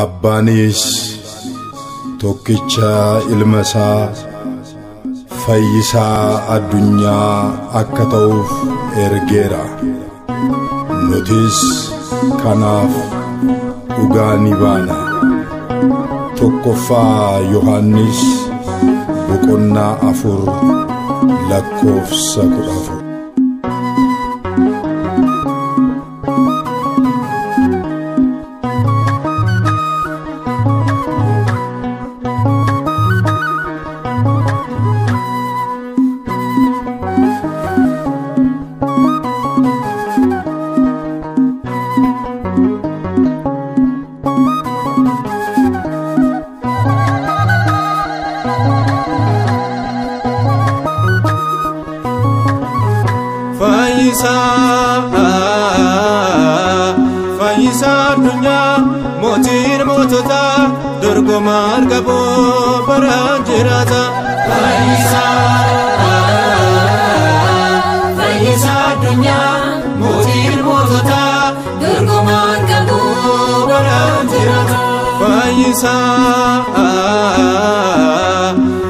Abbaanis tokkicha ilmasaa fayyisaa addunyaa akka ta'uuf ergeera. Nutis kanaaf dhugaa ni baana. Tokkoffaa Yohannis boqonnaa 4 lakkoofsa 14. Fayyisa addunyaa mootiin mootota dorgomaan qabu baraan jiraata. Fayyisa addunyaa mootiin mootota dorgomaan qabu baraan jiraata.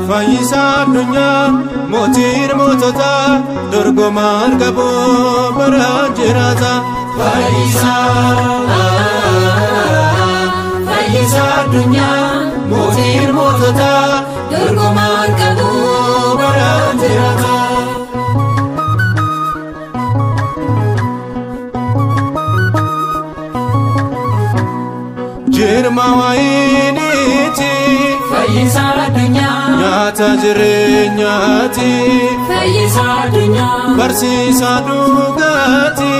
Fayyisa addunyaa mootiin mootota dorgomaan qabu baraan jiraata. Fayyisa addunyaa mootiin mootota dorgomaan qabu baraan jiraata. Jirma wayiiniiti fayyisa addunyaa nyaata jireenyaati fayyisa addunyaa barsiisa dhugaati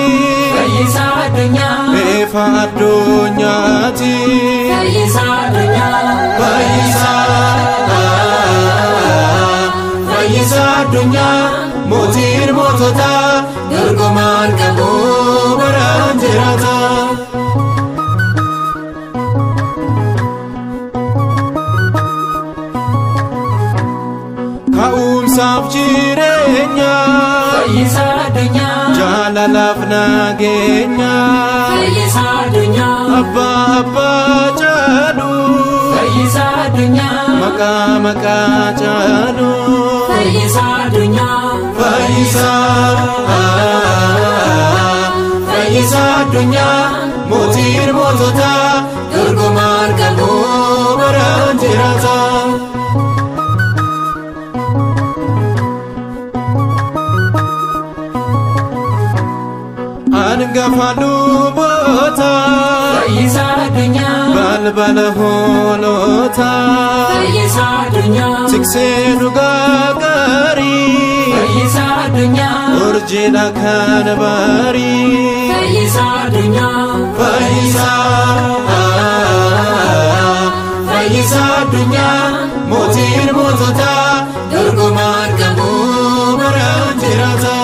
fayyisa addunyaa beefa addunyaati fayyisa addunyaa fayyisa addunyaa mootiin mootota dorgomaan qabu baraan jiraata. Ka'umsaaf jireenya fayyisa addunyaa jaalalaaf nageenya fayyisa addunyaa abbaa caalu fayyisa addunyaa maqaa caalu fayyisa addunyaa fayyisa addunyaa mootiin mootota dorgomaan qabu baraan jiraata. Angafa luboota fayyisa addunyaa balbala hoolota fayyisa addunyaa tiksee dhugaa gaarii fayyisa addunyaa urjiidha kan baarii fayyisa addunyaa fayyisa addunyaa mootiin mootota dorgomaan qabu baraan jiraata.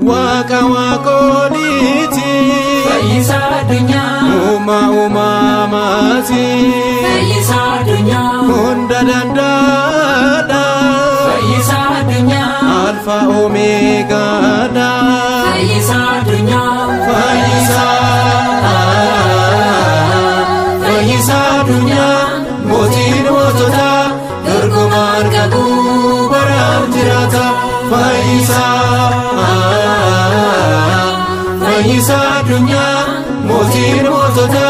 Waaqa waaqoliiti fayyisa addunyaa uumamaati fayyisa addunyaa hunda danda'aadha fayyisa addunyaa alfa omeegaadha fayyisa addunyaa fayyisa addunyaa mootiin mootota dorgomaan qabu baraan jiraata. Fayyisa addunyaa mootiin mootota